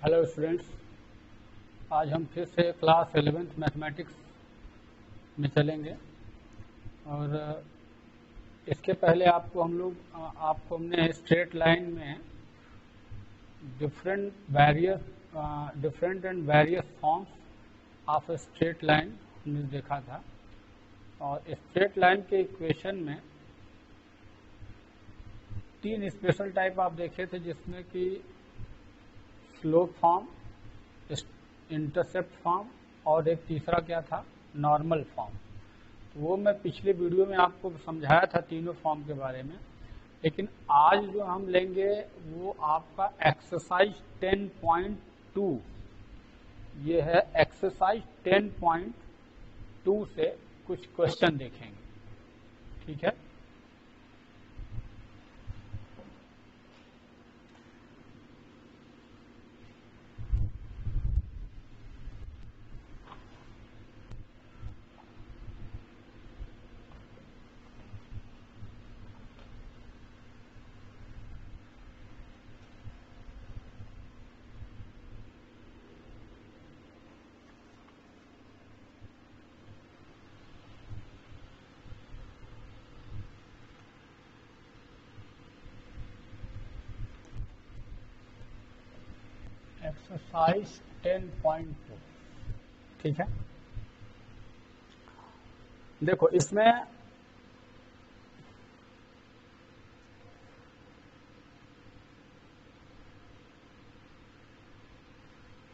Hello students, आज हम फिर से क्लास 11th मैथमेटिक्स में चलेंगे। और इसके पहले आपको हमने स्ट्रेट लाइन में different and various forms of straight line हमने देखा था। और स्ट्रेट लाइन के इक्वेशन में तीन स्पेशल टाइप आप देखे थे, जिसमें कि स्लोप फॉर्म, इंटरसेप्ट फॉर्म और एक तीसरा क्या था, नॉर्मल फॉर्म। तो वो मैं पिछले वीडियो में आपको समझाया था तीनों फॉर्म के बारे में। लेकिन आज जो हम लेंगे वो आपका एक्सरसाइज 10.2, ये है एक्सरसाइज 10.2 से कुछ क्वेश्चन देखेंगे। ठीक है, एक्सरसाइज 10.2। ठीक है, देखो इसमें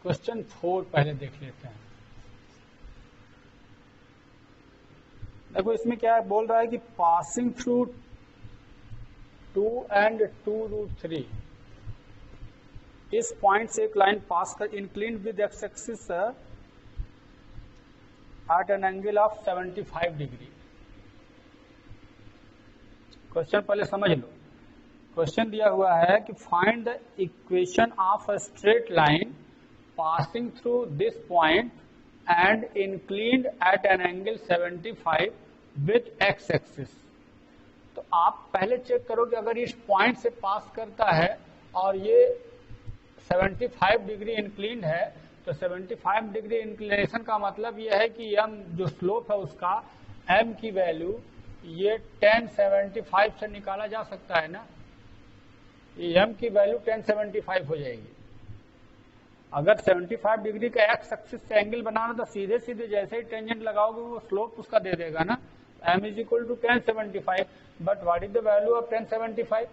क्वेश्चन 4 पहले देख लेते हैं। देखो इसमें क्या बोल रहा है कि पासिंग थ्रू 2 and 2√3 इस पॉइंट से एक लाइन पास कर inclined with x axis at an angle of 75 degree. Question पहले समझ लो। क्वेश्चन दिया हुआ है कि find the equation of a straight line passing through this point and inclined at an angle 75 with x axis. तो आप पहले चेक करो कि अगर इस पॉइंट से पास करता है और ये 75 डिग्री इंक्लाइंड है, तो 75 डिग्री इंक्लिनेशन का मतलब यह है कि m जो स्लोप है उसका m की वैल्यू ये 1075 से निकाला जा सकता है ना। ये m की वैल्यू 1075 हो जाएगी। अगर 75 डिग्री का एक्स एक्सिस से एंगल बनाना तो सीधे सीधे जैसे ही टेंजेंट लगाओगे वो स्लोप उसका दे देगा ना, m is equal to 1075। But what is the value of 1075?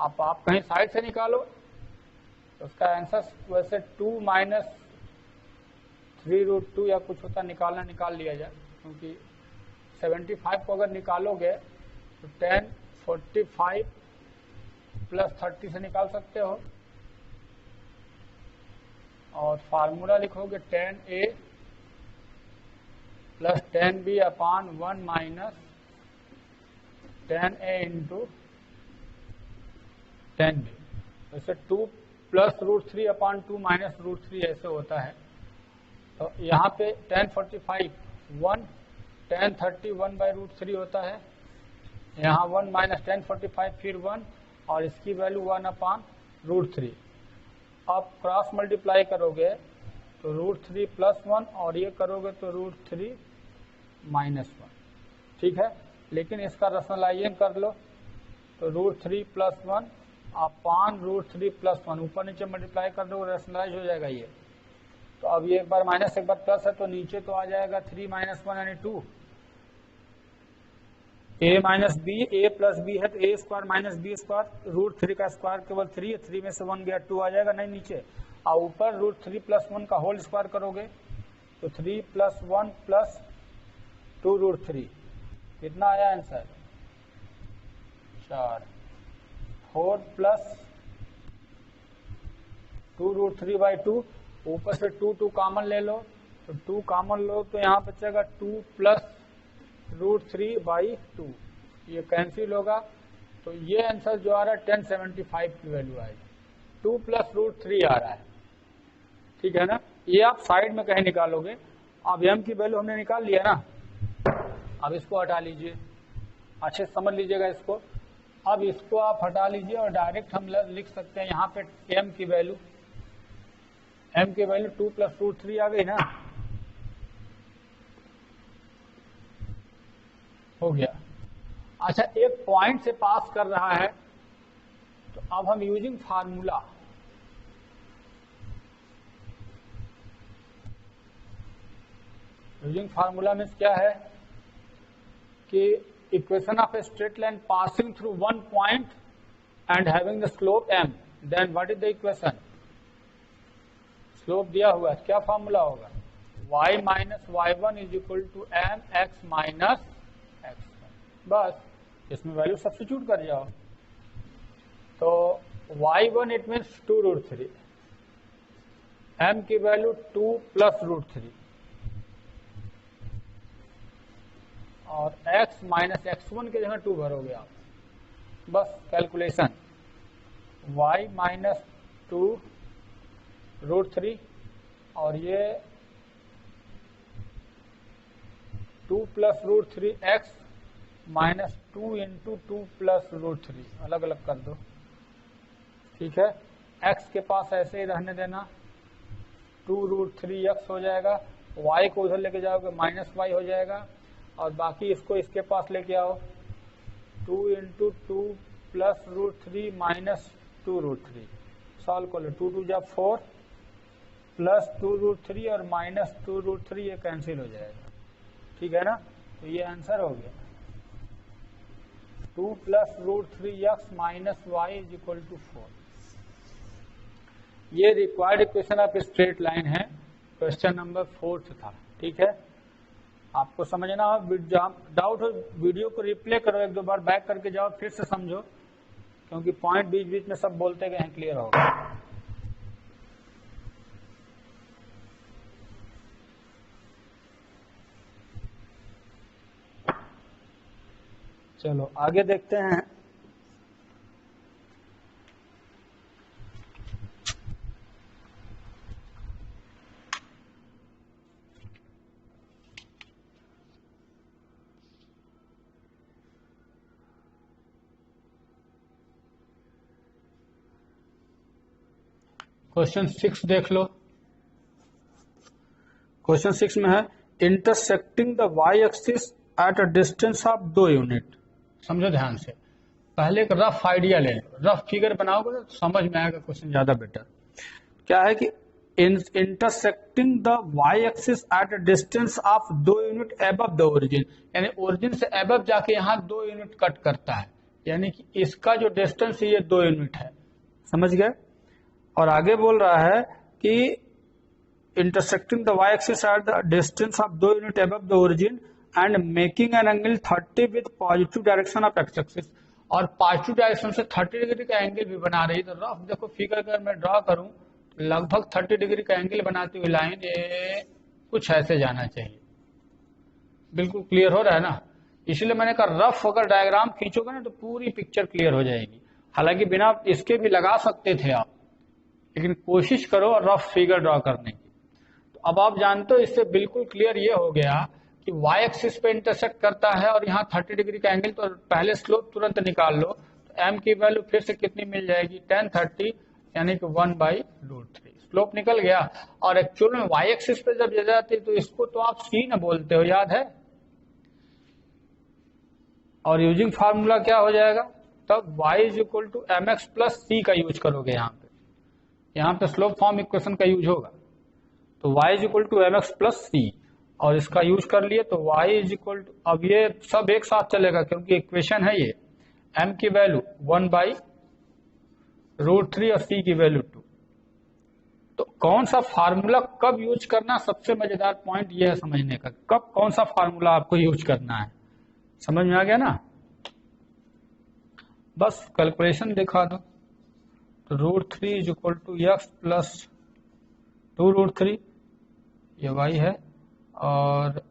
आप कहीं साइड से निकालो तो उसका आंसर वैसे 2 माइनस 3√2 या कुछ होता, निकाल लिया जाए, क्योंकि 75 को अगर निकालोगे तो 1045 प्लस 30 से निकाल सकते हो। और फार्मूला लिखोगे 10a प्लस 10b अपान 1 माइनस 10a इंटू 10b। वैसे 2 प्लस √3 अपान 2 माइनस √3 ऐसे होता है। तो यहाँ पे 1045 1 1030 1 बाई √3 होता है। यहाँ 1 माइनस 1045 फिर 1 और इसकी वैल्यू 1 अपान √3। अब क्रॉस मल्टीप्लाई करोगे तो √3 प्लस 1 और ये करोगे तो √3 माइनस 1। ठीक है, लेकिन इसका रैशनलाइजेशन कर लो तो √3 प्लस 1 अपान √3 प्लस 1 ऊपर नीचे मल्टीप्लाई कर दो, रैशनलाइज हो जाएगा ये। तो अब ये एक बार माइनस एक बार प्लस है तो नीचे तो आ जाएगा 3 माइनस 1 यानी 2। a minus b, a plus b है तो a square minus b square, √3 का स्क्वायर केवल 3 है, 3 में से 1 गया 2 आ जाएगा नहीं नीचे। और ऊपर √3 प्लस 1 का होल स्क्वायर करोगे तो 3 प्लस 1 प्लस 2√3 कितना आया आंसर? 4। 4 प्लस 2√3 बाई 2, ऊपर से 2 कॉमन ले लो तो 2 कॉमन लो तो यहाँ बचेगा 2 प्लस √3 बाई 2, ये कैंसिल होगा। तो ये आंसर जो आ रहा है 1075 की वैल्यू आएगी। 2 प्लस √3 आ रहा है। ठीक है ना, ये आप साइड में कहीं निकालोगे। अब m की वैल्यू हमने निकाल लिया ना, अब इसको हटा लीजिए, अच्छे से समझ लीजिएगा इसको। अब इसको आप हटा लीजिए और डायरेक्ट हम लिख सकते हैं यहाँ पे m की वैल्यू m की वैल्यू 2 + √3 आ गई ना, हो गया। अच्छा, एक पॉइंट से पास कर रहा है, तो अब हम यूजिंग फार्मूला मीन्स क्या है कि equation of a straight line passing through one point and having the slope m, then what is the equation? Slope दिया हुआ है, क्या फार्मूला होगा? y minus y1 is equal to m x minus x. बस इसमें value substitute कर जाओ, तो y1 इट मीन्स 2√3, m की वैल्यू 2 + √3 और x माइनस x1 के जगह 2 भरोगे आप। बस कैलकुलेशन, y माइनस 2√3 और ये 2 + √3 x माइनस 2 × 2 + √3, अलग अलग कर दो, ठीक है। x के पास ऐसे ही रहने देना, 2√3x हो जाएगा, y को उधर लेके जाओगे -y हो जाएगा, और बाकी इसको इसके पास लेके आओ, 2 × 2 + √3 माइनस 2√3, सॉल्व कर लो, 2 × 2 = 4 प्लस 2√3 और माइनस 2√3 ये कैंसिल हो जाएगा, ठीक है ना। तो ये आंसर हो गया, 2 + √3x minus y is equal to 4। ये required equation of straight line है, क्वेश्चन नंबर 4 था, ठीक है। आपको समझना हो, डाउट हो वीडियो को रिप्ले करो, 1-2 बार बैक करके जाओ, फिर से समझो, क्योंकि पॉइंट बीच बीच में सब बोलते गए हैं, क्लियर होगा। चलो आगे देखते हैं। क्वेश्चन 6 देख लो। क्वेश्चन 6 में है intersecting the y axis at a distance of 2 unit. समझो ध्यान से, पहले एक रफ आइडिया ले लो, रफ फिगर बनाओगे तो समझ में आएगा क्वेश्चन ज्यादा बेटर। क्या है कि intersecting the y axis at a distance of 2 unit above the origin, यानी ओरिजिन से अबव जाके यहाँ 2 यूनिट कट करता है, यानी कि इसका जो डिस्टेंस है ये 2 यूनिट है, समझ गए। और आगे बोल रहा है कि intersecting the y-axis at the distance of 2 unit above the origin and making an angle 30 with positive direction of x-axis, और पॉजिटिव डायरेक्शन से 30 डिग्री का एंगल भी बना रही। तो रफ देखो फिगर अगर मैं ड्रॉ करूं तो लगभग 30 डिग्री का एंगल बनाती हुई लाइन ये कुछ ऐसे जाना चाहिए। बिल्कुल क्लियर हो रहा है ना, इसलिए मैंने कहा रफ अगर डायग्राम खींचोगे ना तो पूरी पिक्चर क्लियर हो जाएगी। हालांकि बिना इसके भी लगा सकते थे आप, लेकिन कोशिश करो रफ फिगर ड्रॉ करने की। तो अब आप जानते हो, इससे बिल्कुल क्लियर ये हो गया कि वाई एक्सिस पे इंटरसेक्ट करता है और यहाँ 30 डिग्री का एंगल, तो पहले स्लोप तुरंत निकाल लो, तो एम की वैल्यू फिर से कितनी मिल जाएगी, tan 30 यानी कि 1/√3 स्लोप निकल गया। और एक्चुअल में वाई एक्सिस पे जब जाती है तो इसको तो आप सी न बोलते हो, याद है। और यूजिंग फार्मूला क्या हो जाएगा तब, y = mx + c का यूज करोगे। यहाँ पे स्लोप फॉर्म इक्वेशन का यूज होगा, तो y = mx + c, और इसका यूज कर लिए तो y अब ये सब एक साथ चलेगा क्योंकि इक्वेशन है ये, m की वैल्यू 1/√3 और c की वैल्यू 2। तो कौन सा फार्मूला कब यूज करना, सबसे मजेदार पॉइंट ये है समझने का, कब कौन सा फार्मूला आपको यूज करना है, समझ में आ गया ना। बस कैलकुलेशन दिखा दो, तो √3 = x + 2√3 ये y है, और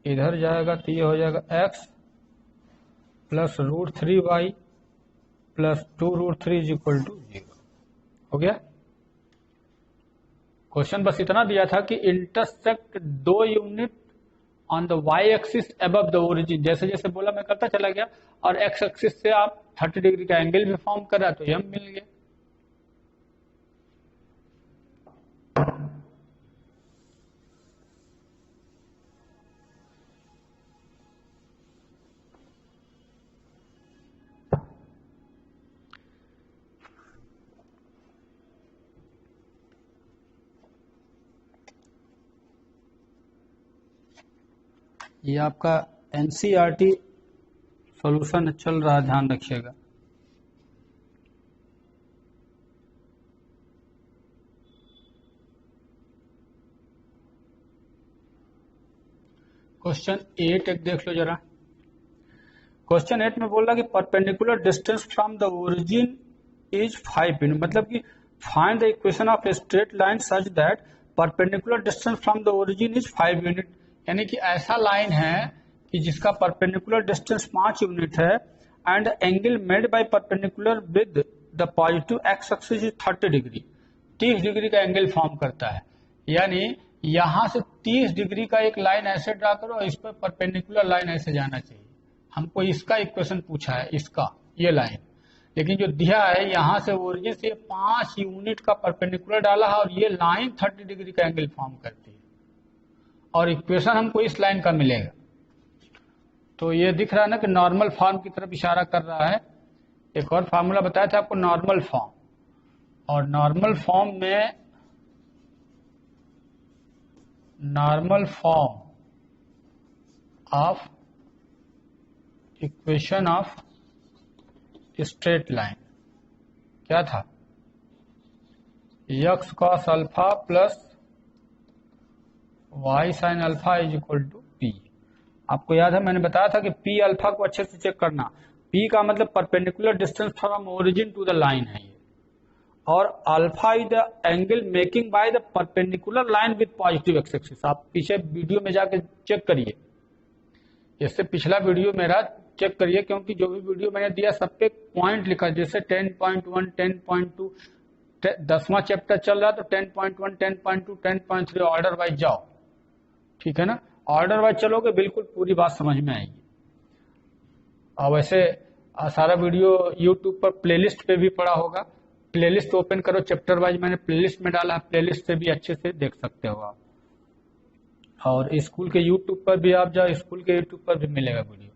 इधर जाएगा तो ये हो जाएगा x + √3y + 2√3 = 0। हो गया। क्वेश्चन बस इतना दिया था कि intersect 2 unit on the y axis above the origin, जैसे जैसे बोला मैं करता चला गया, और एक्स एक्सिस से आप 30 डिग्री का एंगल भी फॉर्म कर रहा तो यम मिल गया। ये आपका एनसीईआरटी सॉल्यूशन चल रहा है, ध्यान रखिएगा। क्वेश्चन 8 एक देख लो जरा। क्वेश्चन 8 में बोल रहा कि perpendicular distance from the origin is 5 unit, मतलब कि find the equation of a straight line such that perpendicular distance from the origin is 5 unit. यानी कि ऐसा लाइन है कि जिसका परपेंडिकुलर डिस्टेंस 5 यूनिट है and angle made by perpendicular with the positive x axis is 30 degree, 30 degree का angle form करता है। यानी यहां से 30 डिग्री का एक लाइन ऐसे ड्रा करो और इस पर परपेंडिकुलर लाइन ऐसे जाना चाहिए। हमको इसका इक्वेशन पूछा है, इसका ये लाइन, लेकिन जो दिया है यहां से ओरिजिन से 5 यूनिट का परपेंडिकुलर डाला है और ये लाइन 30 डिग्री का एंगल फॉर्म करती है और इक्वेशन हमको इस लाइन का मिलेगा। तो ये दिख रहा है ना कि नॉर्मल फॉर्म की तरफ इशारा कर रहा है। एक और फार्मूला बताया था आपको, नॉर्मल फॉर्म, और नॉर्मल फॉर्म में normal form of equation of straight line क्या था, x cos alpha plus y sin alpha is equal to p। आपको याद है मैंने बताया था कि p अल्फा को अच्छे से चेक करना, p का मतलब perpendicular distance from origin to the line है ये, और alpha is the angle making by the perpendicular line with positive x axis. आप पीछे वीडियो में जाके चेक करिए, इससे पिछला वीडियो मेरा चेक करिए, क्योंकि जो भी वीडियो मैंने दिया सब पे पॉइंट लिखा, जैसे 10.1, 10.2, 10वां चैप्टर चल रहा तो 10.1, 10.2, 10.3 ऑर्डर वाइज जाओ, ठीक है ना। ऑर्डर वाइज चलोगे बिल्कुल पूरी बात समझ में आएगी। और वैसे सारा वीडियो यूट्यूब पर प्लेलिस्ट पे भी पड़ा होगा, प्लेलिस्ट ओपन करो, चैप्टर वाइज मैंने प्लेलिस्ट में डाला है, प्लेलिस्ट से भी अच्छे से देख सकते हो आप। और स्कूल के यूट्यूब पर भी आप जाओ, स्कूल के यूट्यूब पर भी मिलेगा वीडियो।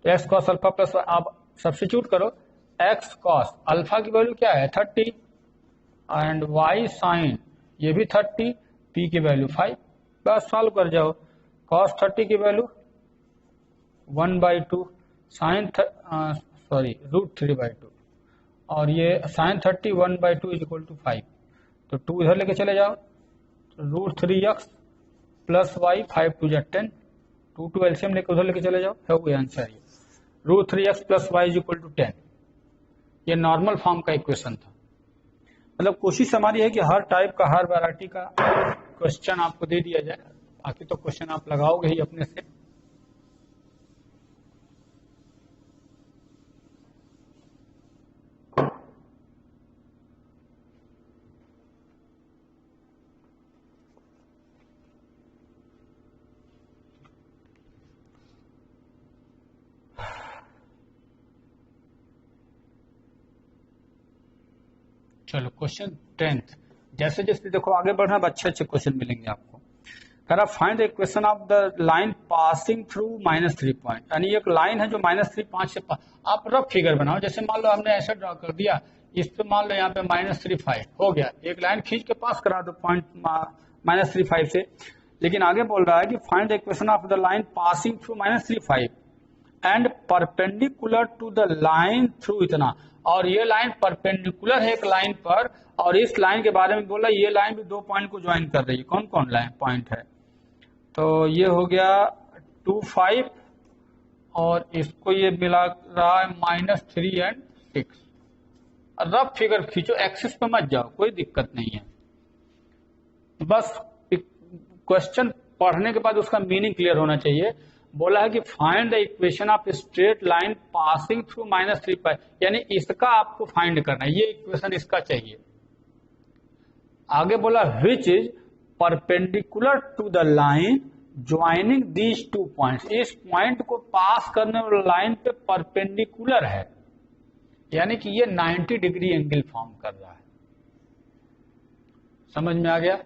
तो एक्स कॉस अल्फा प्लस आप सब्स्टिट्यूट करो, एक्स कॉस अल्फा की वैल्यू क्या है 30 एंड वाई साइन ये भी 30, पी की वैल्यू 5, बस सॉल्व कर जाओ। कॉस 30 की वैल्यू 1/2, साइन √3/2, और ये साइन 30 1/2 इज इक्वल टू 5। तो 2 इधर लेके चले जाओ, √3x प्लस वाई 5 2 जा 10, 2 एलसीएम लेके उधर लेके चले जाओ, है वो आंसर ये √3x plus y is equal to 10। ये नॉर्मल फॉर्म का इक्वेशन था। मतलब कोशिश हमारी है कि हर टाइप का, हर वैरायटी का क्वेश्चन आपको दे दिया जाए, बाकी तो क्वेश्चन आप लगाओगे ही अपने से। चलो क्वेश्चन 10th, जैसे जैसे देखो आगे बढ़ना अच्छे अच्छे क्वेश्चन मिलेंगे आपको। कह रहा find the equation of the line passing through -3 point. यानी एक लाइन है जो -3 5 से आप रफ फिगर बनाओ, जैसे मान लो हमने ऐसा ड्रॉ कर दिया, इस पे मान लो यहाँ पे -3 5 हो गया, एक लाइन खींच के पास करा दो पॉइंट -3 5 से। लेकिन आगे बोल रहा है कि find the equation of the line passing through -3 5 and perpendicular to the line through इतना, और ये लाइन परपेंडिकुलर है एक लाइन पर, और इस लाइन के बारे में बोला ये लाइन भी 2 पॉइंट को ज्वाइन कर रही है। कौन कौन लाइन पॉइंट है, तो ये हो गया 2 5 और इसको ये मिला रहा है -3 एंड 6। रफ फिगर खींचो, एक्सिस पे मत जाओ, कोई दिक्कत नहीं है, बस क्वेश्चन पढ़ने के बाद उसका मीनिंग क्लियर होना चाहिए। बोला है कि find the equation of straight line passing through -3 5, यानी इसका आपको फाइंड करना है, ये इक्वेशन इसका चाहिए। आगे बोला which is perpendicular to the line joining these 2 points, इस पॉइंट को पास करने वाले लाइन पे परपेंडिकुलर है, यानी कि ये 90 डिग्री एंगल फॉर्म कर रहा है। समझ में आ गया,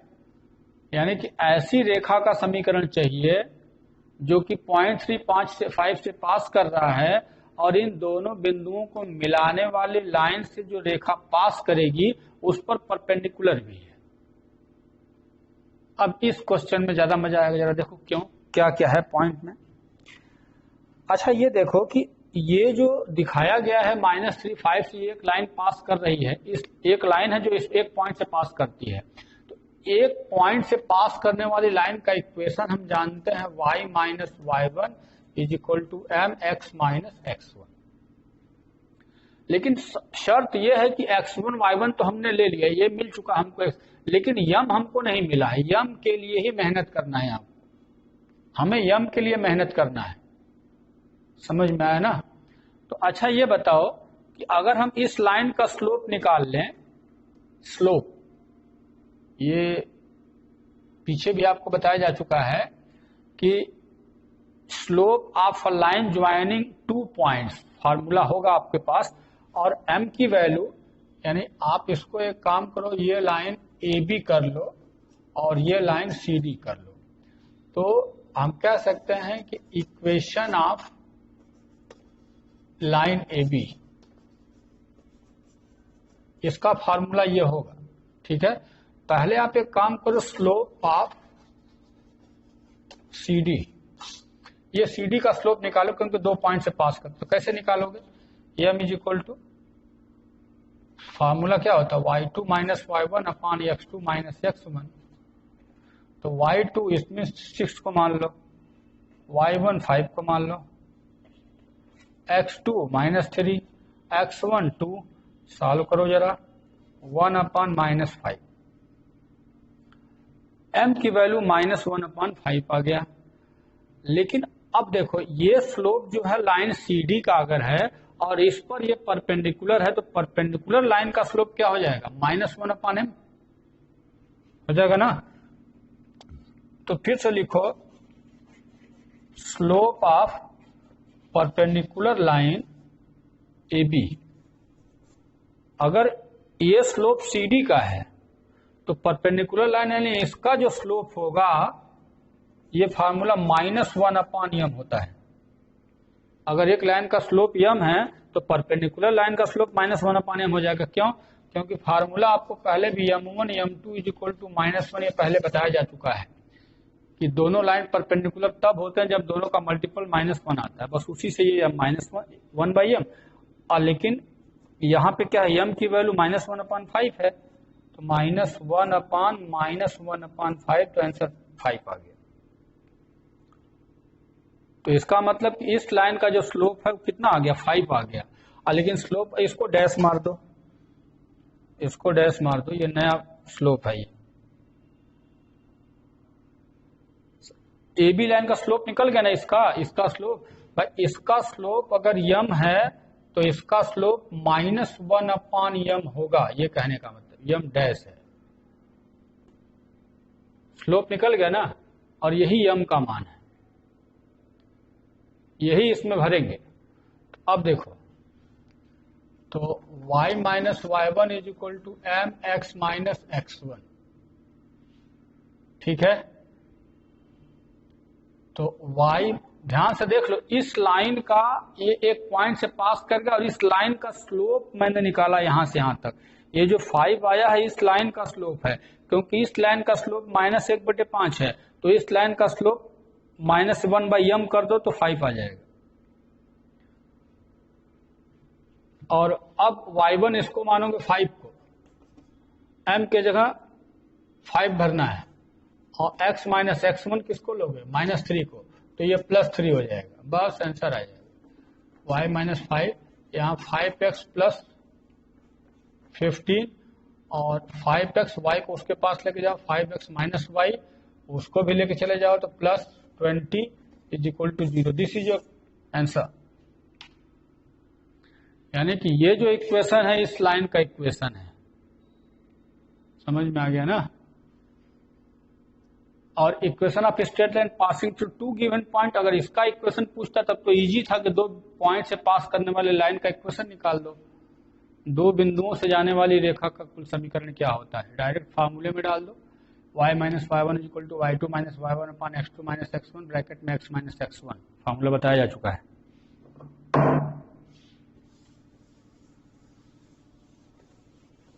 यानी कि ऐसी रेखा का समीकरण चाहिए जो कि पॉइंट 5 से पास कर रहा है, और इन दोनों बिंदुओं को मिलाने वाली लाइन से जो रेखा पास करेगी उस पर परपेंडिकुलर भी है। अब इस क्वेश्चन में ज्यादा मजा आएगा, जरा देखो क्यों, क्या क्या है पॉइंट में। अच्छा ये देखो कि ये जो दिखाया गया है -3 5 से एक लाइन पास कर रही है, इस एक लाइन है जो इस एक पॉइंट से पास करती है। तो एक पॉइंट से पास करने वाली लाइन का इक्वेशन हम जानते हैं y minus y one is equal to m x minus x one. लेकिन शर्त यह है कि x1 y1 तो हमने ले लिया, ये मिल चुका हमको, लेकिन यम हमको नहीं मिला है। यम के लिए ही मेहनत करना है आपको, हमें यम के लिए मेहनत करना है। समझ में आया ना? तो अच्छा ये बताओ कि अगर हम इस लाइन का स्लोप निकाल लें, स्लोप, ये पीछे भी आपको बताया जा चुका है कि slope of a line joining 2 points, formula होगा आपके पास, और m की वैल्यू, यानी आप इसको एक काम करो, ये लाइन ए बी कर लो और ये लाइन सी डी कर लो, तो हम कह सकते हैं कि equation of line A B, इसका फार्मूला ये होगा। ठीक है, पहले आप एक काम करो, स्लोप ऑफ सी डी, ये सी डी का स्लोप निकालो क्योंकि 2 पॉइंट से पास कर। तो कैसे निकालोगे? M is equal to, formula क्या होता है, y2 minus y one upon x2 minus x1। तो y2 इसमें 6 को मान लो, y1 5 को मान लो, x2 माइनस 3, x1 2, सॉल्व करो जरा, 1 अपॉन माइनस 5, m की वैल्यू -1 अपॉन 5 आ गया। लेकिन अब देखो ये स्लोप जो है लाइन CD का अगर है और इस पर ये परपेंडिकुलर है, तो परपेंडिकुलर लाइन का स्लोप क्या हो जाएगा, -1 अपॉन m हो जाएगा ना। तो फिर से लिखो, slope of perpendicular line AB, अगर ये स्लोप CD का है तो परपेंडिकुलर लाइन यानी इसका जो स्लोप होगा, ये फार्मूला -1 अपॉन m होता है। अगर एक लाइन का स्लोप m है तो परपेंडिकुलर लाइन का स्लोप -1 अपॉन m हो जाएगा। क्यों? क्योंकि फार्मूला आपको पहले भी m1 m2 is equal to -1 ये पहले बताया जा चुका है कि दोनों लाइन परपेंडिकुलर तब होते हैं जब दोनों का मल्टीपल -1 आता है, बस उसी से ये -1 बाई m। और लेकिन यहाँ पे क्या है, m की वैल्यू -1 अपॉन 5 है, तो -1 अपॉन -1/5, तो आंसर 5 आ गया। तो इसका मतलब कि इस लाइन का जो स्लोप है वो कितना आ गया, 5 आ गया। लेकिन स्लोप, इसको डैश मार दो, इसको डैश मार दो, ये नया स्लोप है। ये ए बी लाइन का स्लोप निकल गया ना, इसका स्लोप भाई, इसका स्लोप अगर यम है तो इसका स्लोप -1 अपॉन यम होगा, ये कहने का मतलब यम डैश है। स्लोप निकल गया ना, और यही यम का मान है, यही इसमें भरेंगे। अब देखो, तो y minus y one is equal to m x minus x1, ठीक है। तो y, ध्यान से देख लो, इस लाइन का ये एक पॉइंट से पास कर गया और इस लाइन का स्लोप मैंने निकाला यहां से यहां तक। ये जो 5 आया है इस लाइन का स्लोप है, क्योंकि इस लाइन का स्लोप -1/5 है, तो इस लाइन का स्लोप -1/m कर दो तो 5 आ जाएगा। और अब y1 इसको मानोगे 5 को, m के जगह 5 भरना है, और x माइनस x1 किसको लोगे, -3 को, तो ये +3 हो जाएगा, बस आंसर आ जाएगा। y माइनस 5, यहाँ 5x प्लस 15, और 5x y को उसके पास लेके जाओ, 5x माइनस वाई उसको भी लेके चले जाओ, तो +20 is equal to 0। This is your answer. यानी कि ये जो इक्वेशन है इस लाइन का इक्वेशन है। समझ में आ गया ना। और equation of straight line passing through 2 given point, अगर इसका इक्वेशन पूछता तब तो इजी था कि 2 पॉइंट से पास करने वाले लाइन का इक्वेशन निकाल दो। 2 बिंदुओं से जाने वाली रेखा का कुल समीकरण क्या होता है, डायरेक्ट फार्मूले में डाल दो, y minus y one equal to y2 minus y one upon x2 minus x1 bracket में x माइनस x1, फार्मूला बताया जा चुका है।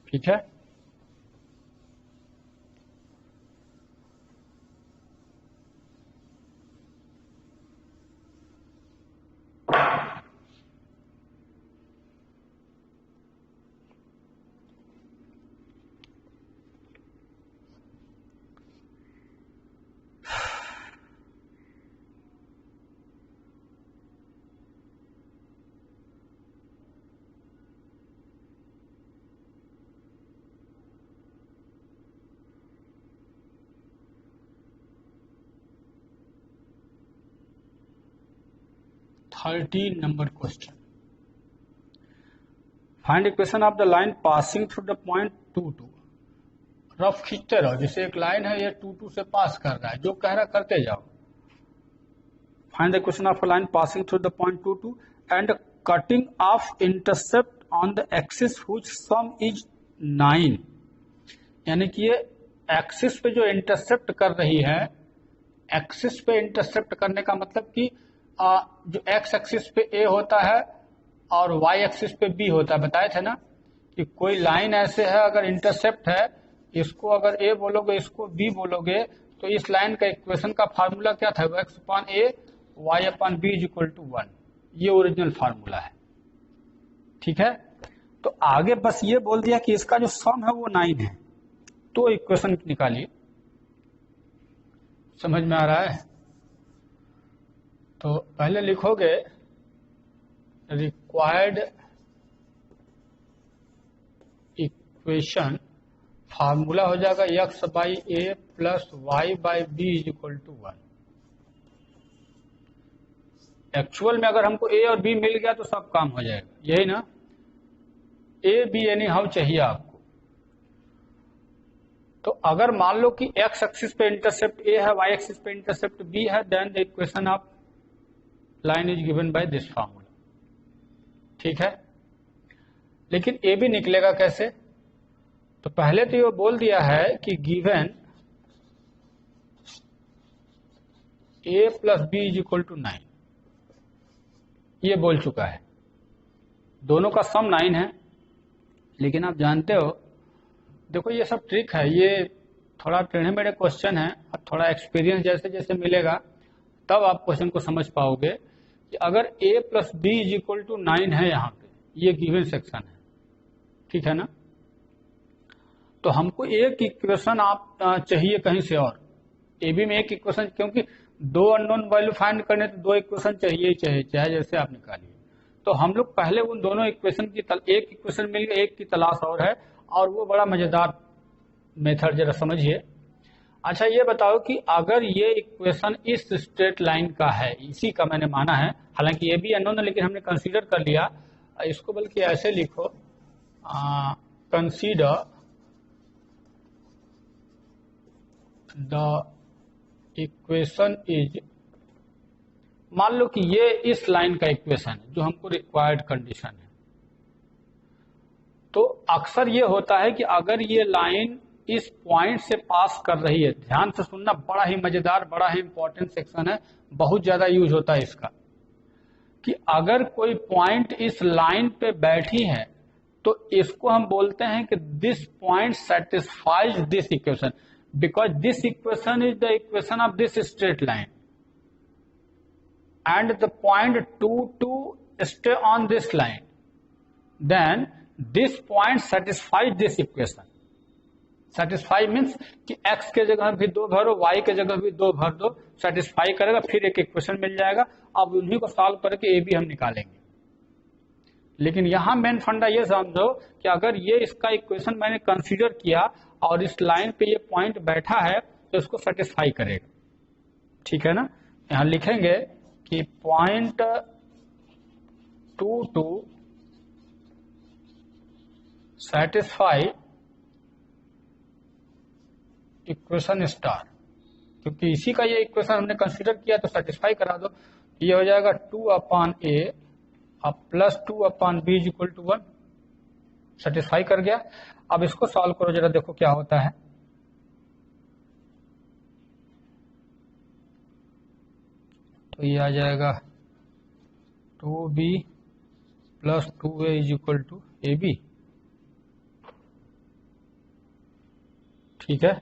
ठीक है। 13 number question, find equation of the line passing through the point 2 2। Rough खींचते रहो, जैसे एक लाइन है ये 2 2 से पास कर रहा है, जो कह रहा करते जाओ। Find the equation of a line passing through the point 2 2 and cutting of intercept on the axis which some is 9। यानी कि ये एक्सिस पे जो इंटरसेप्ट कर रही है, एक्सिस पे इंटरसेप्ट करने का मतलब कि जो एक्स एक्सिस पे ए होता है और वाई एक्सिस पे बी होता है। बताए थे ना कि कोई लाइन ऐसे है, अगर इंटरसेप्ट है, इसको अगर ए बोलोगे, इसको बी बोलोगे, तो इस लाइन का इक्वेशन का फार्मूला क्या था? X upon a y upon b is equal to 1। ये ओरिजिनल फार्मूला है। ठीक है, तो आगे बस ये बोल दिया कि इसका जो सम है वो 9 है, तो इक्वेशन निकालिए। समझ में आ रहा है? तो पहले लिखोगे रिक्वायर्ड इक्वेशन, फार्मूला हो जाएगा x by a plus y by b is equal to 1। Actual में अगर हमको ए और बी मिल गया तो सब काम हो जाएगा, यही ना। ए बी एनी हाउ चाहिए आपको। तो अगर मान लो कि एक्स एक्सिस पे इंटरसेप्ट ए है, वाई एक्सिस पे इंटरसेप्ट बी है, then the equation of line is given by this formula. ठीक है, लेकिन ए भी निकलेगा कैसे? तो पहले तो ये बोल दिया है कि given a plus b is equal to 9, ये बोल चुका है। दोनों का सम 9 है, लेकिन आप जानते हो, देखो ये सब ट्रिक है, ये थोड़ा टेढ़े मेढ़े क्वेश्चन है। अब थोड़ा एक्सपीरियंस जैसे जैसे मिलेगा तब आप क्वेश्चन को समझ पाओगे कि अगर a plus b is equal to 9 है, यहाँ पे ये गिवन सेक्शन है, ठीक है ना। तो हमको एक इक्वेशन आप चाहिए कहीं से और, ए बी में एक इक्वेशन, क्योंकि दो अननोन वैल्यू फाइंड करने तो दो इक्वेशन चाहिए ही चाहिए, चाहे जैसे आप निकालिए। तो हम लोग पहले उन दोनों इक्वेशन की एक इक्वेशन मिल गया, एक की तलाश और है, और वो बड़ा मजेदार मेथड, जरा समझिए। अच्छा ये बताओ कि अगर ये इक्वेशन इस स्ट्रेट लाइन का है, इसी का मैंने माना है, हालांकि ये भी अननोन है लेकिन हमने कंसीडर कर लिया इसको, बल्कि ऐसे लिखो कंसीडर द इक्वेशन इज, मान लो कि ये इस लाइन का इक्वेशन है जो हमको रिक्वायर्ड कंडीशन है। तो अक्सर ये होता है कि अगर ये लाइन इस पॉइंट से पास कर रही है, ध्यान से सुनना, बड़ा ही मजेदार, बड़ा ही इंपॉर्टेंट सेक्शन है, बहुत ज्यादा यूज होता है इसका, कि अगर कोई पॉइंट इस लाइन पे बैठी है तो इसको हम बोलते हैं कि this point satisfies this equation, because this equation is the equation of this straight line and the point 2 2 stay on this line, then this point satisfies this equation. satisfy means कि x के जगह भी 2 भरो, y के जगह भी 2 भर दो, satisfy करेगा, फिर एक इक्वेशन मिल जाएगा। अब उन्हीं को सॉल्व करके a भी हम निकालेंगे। लेकिन यहां मेन फंडा ये समझो कि अगर ये इसका इक्वेशन मैंने कंसीडर किया और इस लाइन पे ये पॉइंट बैठा है तो इसको सेटिस्फाई करेगा। ठीक है ना। यहां लिखेंगे कि पॉइंट 2 2 सेटिस्फाई इक्वेशन स्टार, क्योंकि इसी का ये इक्वेशन हमने कंसीडर किया तो सेटिस्फाई करा दो। ये हो जाएगा 2 अपॉन ए अब plus 2 upon b is equal to 1, satisfy कर गया। अब इसको सॉल्व करो, जरा देखो क्या होता है। तो ये आ जाएगा 2b plus 2a is equal to a b. ठीक है,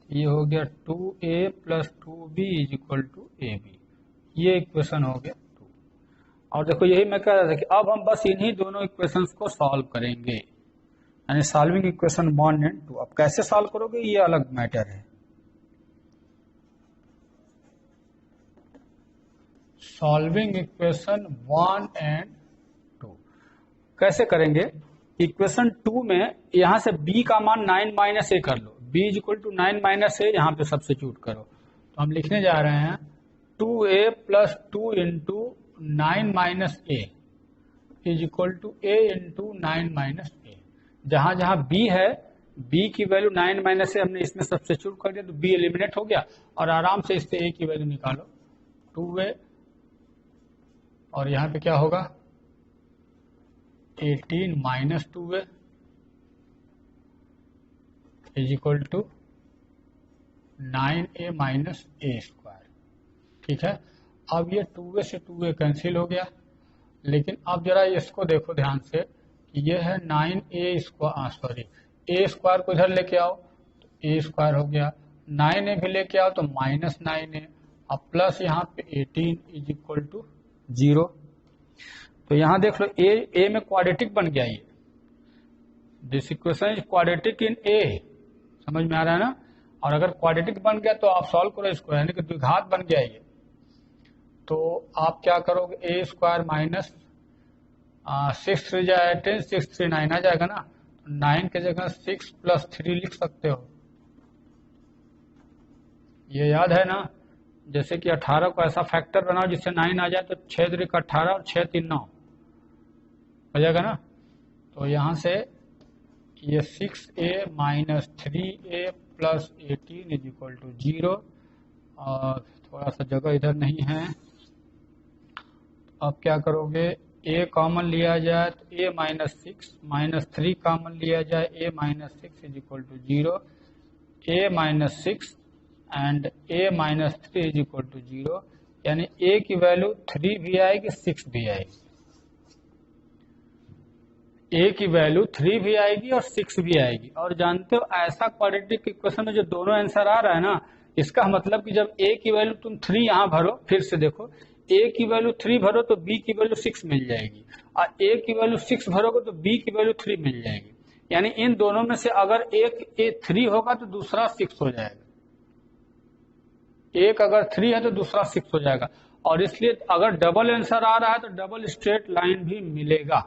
ये हो गया 2a plus 2b is equal to a b. ये इक्वेशन हो गया 2। और देखो यही मैं कह रहा था कि अब हम बस इन्हीं दोनों इक्वेशंस को सॉल्व करेंगे, यानी सॉल्विंग इक्वेशन 1 एंड 2। अब कैसे सॉल्व करोगे ये अलग मैटर है। सॉल्विंग इक्वेशन 1 एंड 2 कैसे करेंगे? इक्वेशन 2 में यहां से b का मान 9 माइनस ए कर लो, b is equal to 9 minus a, यहां पे सब्स्टिट्यूट करो। तो हम लिखने जा रहे हैं 2a plus 2 into 9 minus a is equal to a into 9 minus a. जहां जहां b है, b की वैल्यू 9 माइनस ए हमने इसमें सब्स्टिट्यूट कर दिया तो b एलिमिनेट हो गया और आराम से इससे a की वैल्यू निकालो 2a, और यहां पे क्या होगा 18 minus 2a is equal to 9a minus a square. ठीक है, अब ये 2a से 2a कैंसिल हो गया, लेकिन अब जरा इसको देखो ध्यान से, ये है 9a स्क्वायर, सॉरी ए स्क्वायर को इधर लेके आओ तो ए स्क्वायर हो गया, 9a भी लेके आओ तो माइनस 9a, अब प्लस यहाँ पे 18 इज इक्वल टू 0। तो यहाँ देख लो ए में क्वाड्रेटिक बन गया, ये this equation is quadratic in a, समझ में आ रहा है ना। और अगर क्वाड्रेटिक बन गया तो आप सॉल्व करो इसको, यानी कि द्विघात बन गया ये, तो आप क्या करोगे ए स्क्वायर माइनस 6 3 जाए 10, 6 3 9 आ जाएगा ना, तो 9 के जगह 6 प्लस 3 लिख सकते हो। ये याद है ना, जैसे कि 18 को ऐसा फैक्टर बनाओ जिससे 9 आ जाए, तो 6 3 18 और 6 3 9 हो जाएगा ना। तो यहां से ये 6a minus 3a plus 18 is equal to 0, और थोड़ा सा जगह इधर नहीं है, अब क्या करोगे a कॉमन लिया जाए तो a माइनस 6 माइनस 3 कॉमन लिया जाए a minus 6 is equal to 0, a minus 6 and a minus 3 is equal to 0, यानी a की वैल्यू 3 भी आएगी 6 भी आएगी, a की वैल्यू 3 भी आएगी और 6 भी आएगी। और जानते हो ऐसा क्वाड्रेटिक इक्वेशन में जो दोनों आंसर आ रहा है ना, इसका मतलब कि जब a की वैल्यू तुम 3 यहां भरो, फिर से देखो a की वैल्यू 3 भरो तो b की वैल्यू 6 मिल जाएगी, और a की वैल्यू 6 भरोगे तो b की वैल्यू 3 मिल जाएगी, यानी इन दोनों में से अगर एक a 3 होगा तो दूसरा 6 हो जाएगा, एक अगर 3 है तो दूसरा 6 हो जाएगा। और इसलिए अगर डबल आंसर आ रहा है तो डबल स्ट्रेट लाइन भी मिलेगा,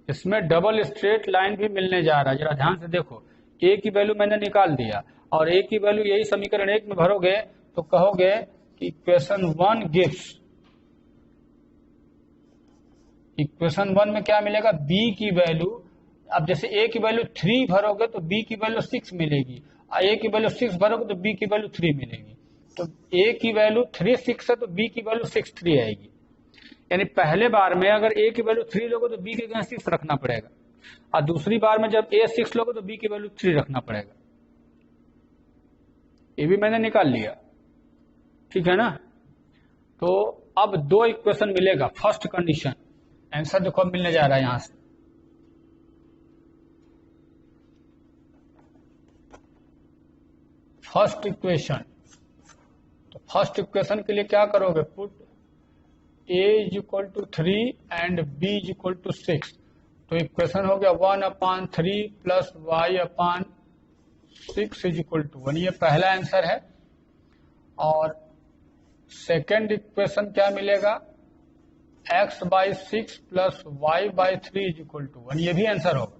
इसमें डबल स्ट्रेट लाइन भी मिलने जा रहा है। जरा ध्यान से देखो, a की वैल्यू मैंने निकाल दिया और a की वैल्यू यही समीकरण 1 में भरोगे तो कहोगे कि इक्वेशन 1 गिव्स, इक्वेशन 1 में क्या मिलेगा b की वैल्यू, अब जैसे a की वैल्यू 3 भरोगे तो b की वैल्यू 6 मिलेगी, और a की वैल्यू 6 भरोगे तो b की वैल्यू 3 मिलेगी। तो a की वैल्यू 3 6 है तो b की वैल्यू 6 3 आएगी, यानी पहले बार में अगर a की वैल्यू 3 लोगे तो b की जगह 6 रखना पड़ेगा, और दूसरी बार में जब a 6 लोगे तो b की वैल्यू 3 रखना पड़ेगा। ये भी मैंने निकाल लिया, ठीक है ना। तो अब दो इक्वेशन मिलेगा, फर्स्ट कंडीशन, आंसर देखो अब मिलने जा रहा है यहां से, फर्स्ट इक्वेशन। तो फर्स्ट इक्वेशन के लिए क्या करोगे, put a is equal to 3 and b is equal to 6, तो इक्वेशन हो गया 1/3 plus y/6 is equal to 1, ये पहला आंसर है। और सेकेंड इक्वेशन क्या मिलेगा, x/6 plus y/3 is equal to 1, ये भी आंसर होगा।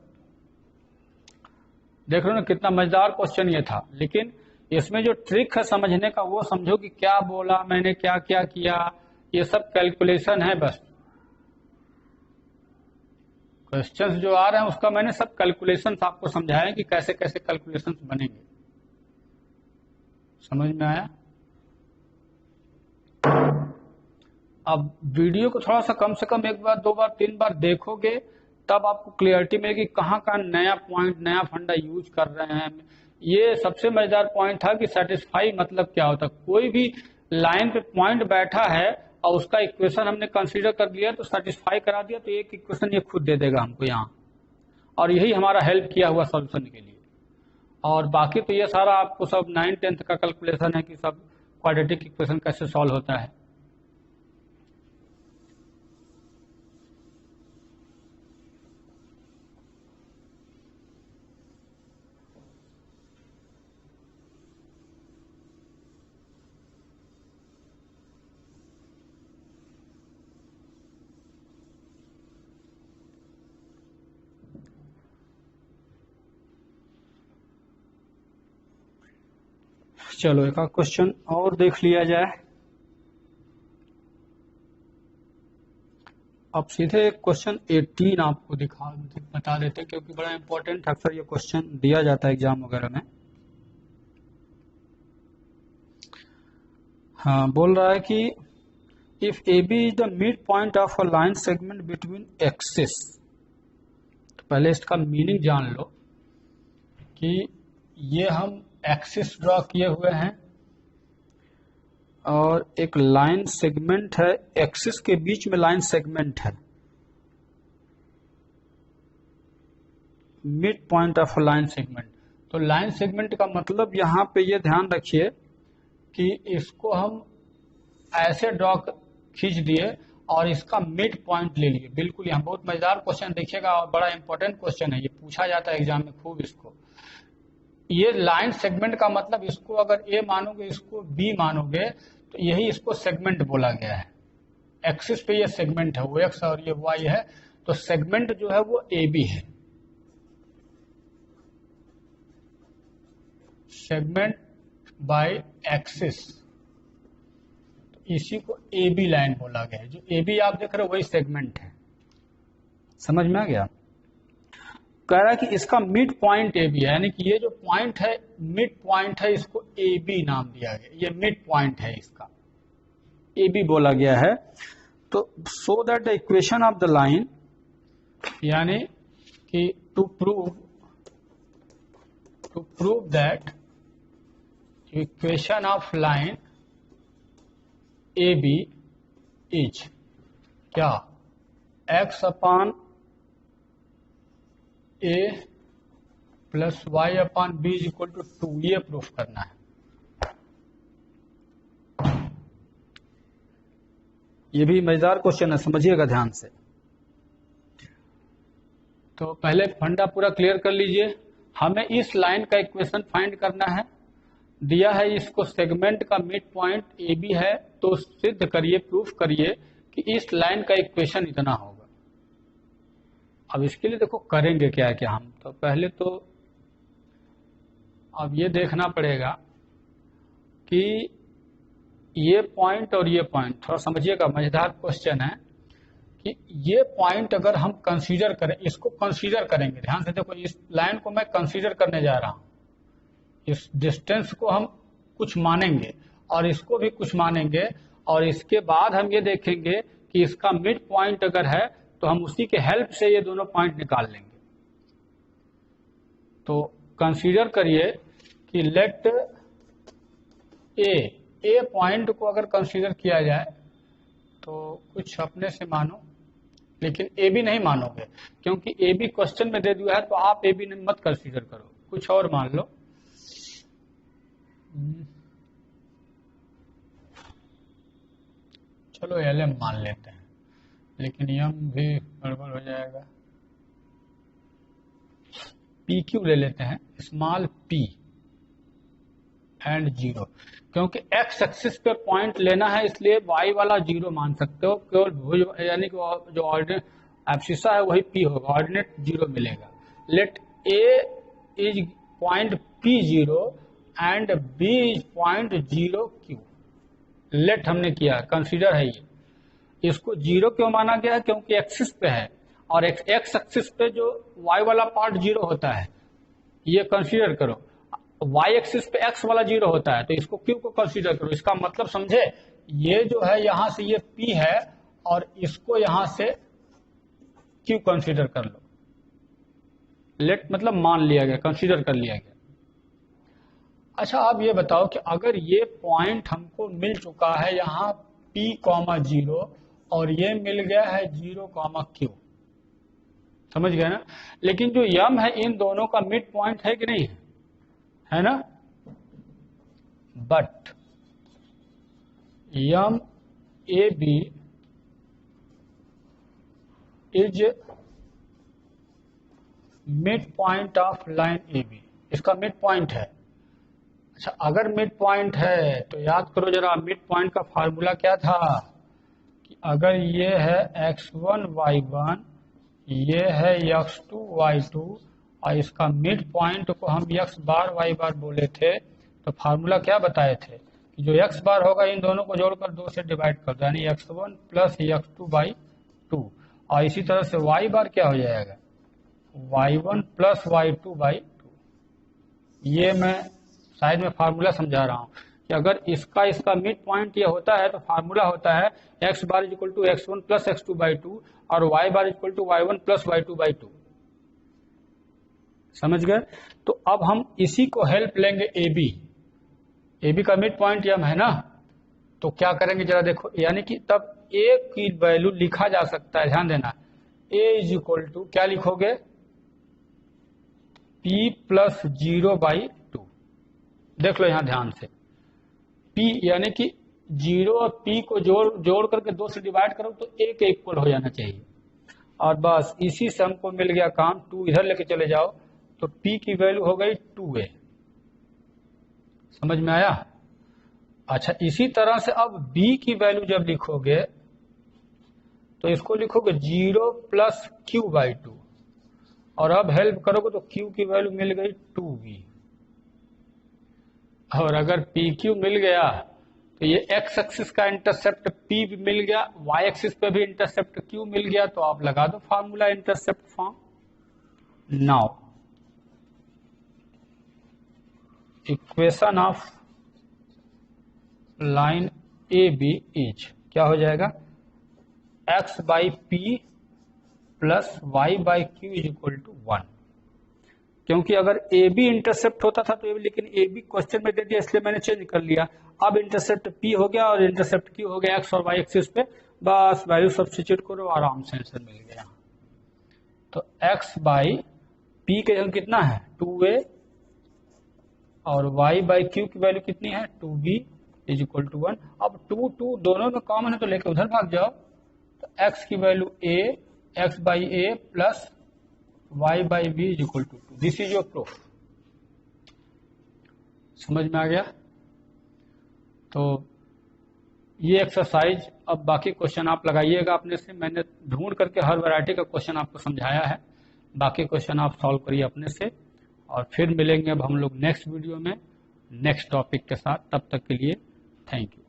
देख रहे हो ना कितना मजेदार क्वेश्चन ये था, लेकिन इसमें जो ट्रिक है समझने का वो समझो कि क्या बोला मैंने, क्या क्या किया, ये सब कैलकुलेशन है बस। क्वेश्चंस जो आ रहे हैं उसका मैंने सब कैलकुलेशंस आपको समझाया कि कैसे कैसे कैलकुलेशंस बनेंगे, समझ में आया। अब वीडियो को थोड़ा सा कम से कम 1 बार 2 बार 3 बार देखोगे तब आपको क्लियरिटी मिलेगी कहाँ कहाँ नया पॉइंट नया फंडा यूज कर रहे हैं। ये सबसे मजेदार पॉइंट था कि सेटिस्फाई मतलब क्या होता है, कोई भी लाइन पे पॉइंट बैठा है और उसका इक्वेशन हमने कंसीडर कर लिया तो सेटिस्फाई करा दिया, तो एक इक्वेशन ये खुद दे देगा हमको यहाँ, और यही हमारा हेल्प किया हुआ सॉल्यूशन के लिए। और बाकी तो ये सारा आपको सब 9th 10th का कैलकुलेशन है कि सब क्वाड्रेटिक इक्वेशन कैसे सॉल्व होता है। चलो एक क्वेश्चन और देख लिया जाए। अब सीधे क्वेश्चन 18 आपको बता देते हैं, क्योंकि बड़ा इंपॉर्टेंट अक्सर ये क्वेश्चन दिया जाता है एग्जाम वगैरह में। हाँ, बोल रहा है कि if a b is the mid point of a line segment between axis. तो पहले इसका मीनिंग जान लो कि ये हम एक्सिस ड्रॉ किए हुए हैं और एक लाइन सेगमेंट है, एक्सिस के बीच में लाइन सेगमेंट है, mid point of line segment. तो लाइन सेगमेंट का मतलब यहां पे ये ध्यान रखिए कि इसको हम ऐसे ड्रॉ खींच दिए और इसका मिड पॉइंट ले लिए। बिल्कुल, यहाँ बहुत मजेदार क्वेश्चन देखिएगा और बड़ा इंपॉर्टेंट क्वेश्चन है, ये पूछा जाता है एग्जाम में खूब इसको। ये लाइन सेगमेंट का मतलब इसको अगर ए मानोगे, इसको बी मानोगे, तो यही इसको सेगमेंट बोला गया है। एक्सिस पे ये सेगमेंट है, वो एक्स और ये वाई है, तो सेगमेंट जो है वो ए बी है। सेगमेंट बाय एक्सिस, तो इसी को ए बी लाइन बोला गया है। जो ए बी आप देख रहे हो वही सेगमेंट है। समझ में आ गया? कह रहा है कि इसका मिड पॉइंट ए बी है, यानी कि ये जो पॉइंट है मिड पॉइंट है, इसको ए बी नाम दिया गया। ये मिड पॉइंट है, इसका ए बी बोला गया है। तो so that the equation of the line, यानी कि to prove that equation of line A b is क्या, x upon a plus y upon b is equal to 2, ये प्रूफ करना है। ये भी मजेदार क्वेश्चन है, समझिएगा ध्यान से। तो पहले फंडा पूरा क्लियर कर लीजिए। हमें इस लाइन का इक्वेशन फाइंड करना है। दिया है इसको सेगमेंट का मिड पॉइंट ए बी है, तो सिद्ध करिए, प्रूफ करिए कि इस लाइन का इक्वेशन इतना होगा। अब इसके लिए देखो करेंगे क्या क्या हम। तो पहले तो अब ये देखना पड़ेगा कि ये पॉइंट और ये पॉइंट, थोड़ा समझिएगा, मजेदार क्वेश्चन है कि ये पॉइंट अगर हम कंसीडर करें, इसको कंसीडर करेंगे, ध्यान से देखो, इस लाइन को मैं कंसीडर करने जा रहा हूं। इस डिस्टेंस को हम कुछ मानेंगे और इसको भी कुछ मानेंगे, और इसके बाद हम ये देखेंगे कि इसका मिड पॉइंट अगर है तो हम उसी के हेल्प से ये दोनों पॉइंट निकाल लेंगे। तो कंसीडर करिए कि लेट ए पॉइंट को अगर कंसीडर किया जाए तो कुछ अपने से मानो, लेकिन ए बी नहीं मानोगे, क्योंकि ए बी क्वेश्चन में दे दिया है, तो आप ए बी मत कंसीडर करो, कुछ और मान लो। चलो एल एम मान लेते हैं, लेकिन यम भी गड़बड़ हो जाएगा। पी क्यू ले लेते हैं, स्मॉल पी एंड 0, क्योंकि एक्स एक्सिस पे पॉइंट लेना है, इसलिए वाई वाला 0 मान सकते हो। केवल भुज, यानी कि जो ऑर्डिनेट एब्सिसा है वही पी होगा, ऑर्डिनेट 0 मिलेगा। Let a is point p 0 and b is point 0 q. Let हमने किया, कंसीडर है ये। इसको 0 क्यों माना गया है? क्योंकि एक्सिस पे है, और एक्स एक्सिस पे जो वाई वाला पार्ट 0 होता है, ये कंसीडर करो। वाई एक्सिस पे एक्स वाला 0 होता है, तो इसको क्यू को कंसीडर करो। इसका मतलब समझे, ये जो है यहां से ये पी है और इसको यहां से क्यू कंसीडर कर लो। लेट मतलब मान लिया गया, कंसीडर कर लिया गया। अच्छा, आप ये बताओ कि अगर ये पॉइंट हमको मिल चुका है यहाँ P, 0 और ये मिल गया है 0, Q, समझ गए ना? लेकिन जो यम है इन दोनों का मिड पॉइंट है कि नहीं है ना? बट यम a b is mid point of line A B, इसका मिड पॉइंट है। अच्छा, अगर मिड पॉइंट है तो याद करो जरा, मिड पॉइंट का फार्मूला क्या था कि अगर ये है x1 y1, ये है x2 y2, और इसका मिड पॉइंट को हम x बार y बार बोले थे, तो फार्मूला क्या बताए थे कि जो x बार होगा इन दोनों को जोड़कर 2 से डिवाइड कर दो, यानी x1 प्लस x2 बाई 2। और इसी तरह से y बार क्या हो जाएगा, y1 प्लस y2 बाई 2। ये मैं शायद में फार्मूला समझा रहा हूँ कि अगर इसका मिड पॉइंट ये होता है तो फार्मूला होता है x bar equal to x1 plus x2 by 2 और y bar equal to y1 plus y2 by 2। समझ गए। तो अब हम इसी को हेल्प लेंगे AB का मिड पॉइंट यम है ना, तो क्या करेंगे जरा देखो, यानी कि तब A की वैल्यू लिखा जा सकता है, ध्यान देना, A इज इक्वल टू क्या लिखोगे, P प्लस 0 बाई 2। देख लो यहां ध्यान से, P यानी कि 0 और P को जोड़ करके 2 से डिवाइड करो तो A के इक्वल हो जाना चाहिए। और बस इसी से हमको मिल गया काम, 2 इधर लेके चले जाओ तो P की वैल्यू हो गई 2A। समझ में आया। अच्छा, इसी तरह से अब B की वैल्यू जब लिखोगे तो इसको लिखोगे 0 प्लस Q बाई 2, और अब हेल्प करोगे तो Q की वैल्यू मिल गई 2B। और अगर PQ मिल गया तो ये x एक्सिस का इंटरसेप्ट P भी मिल गया, y एक्सिस पे भी इंटरसेप्ट Q मिल गया, तो आप लगा दो formula intercept form. Now equation of line AB is क्या हो जाएगा, x by P plus y by Q is equal to 1। क्योंकि अगर AB इंटरसेप्ट होता था तो लेकिन AB क्वेश्चन में दे दिया इसलिए मैंने चेंज कर लिया। अब इंटरसेप्ट P हो गया और इंटरसेप्ट Q हो गया, x और y एक्सिस पे, बस वैल्यू सब्स्टिट्यूट करो, आराम से आंसर मिल गया। तो x बाई P के जगह कितना है 2A, और y बाई Q की वैल्यू कितनी है 2B इज इक्वल टू 1। अब 2 2 दोनों में कॉमन है तो लेके उधर भाग जाओ, तो x की value A, x by A plus y by B is equal to 2। This is your proof. समझ में आ गया। तो ये एक्सरसाइज, अब बाकी क्वेश्चन आप लगाइएगा अपने से, मैंने ढूंढ करके हर वैरायटी का क्वेश्चन आपको समझाया है, बाकी क्वेश्चन आप सॉल्व करिए अपने से। और फिर मिलेंगे अब हम लोग नेक्स्ट वीडियो में नेक्स्ट टॉपिक के साथ, तब तक के लिए थैंक यू।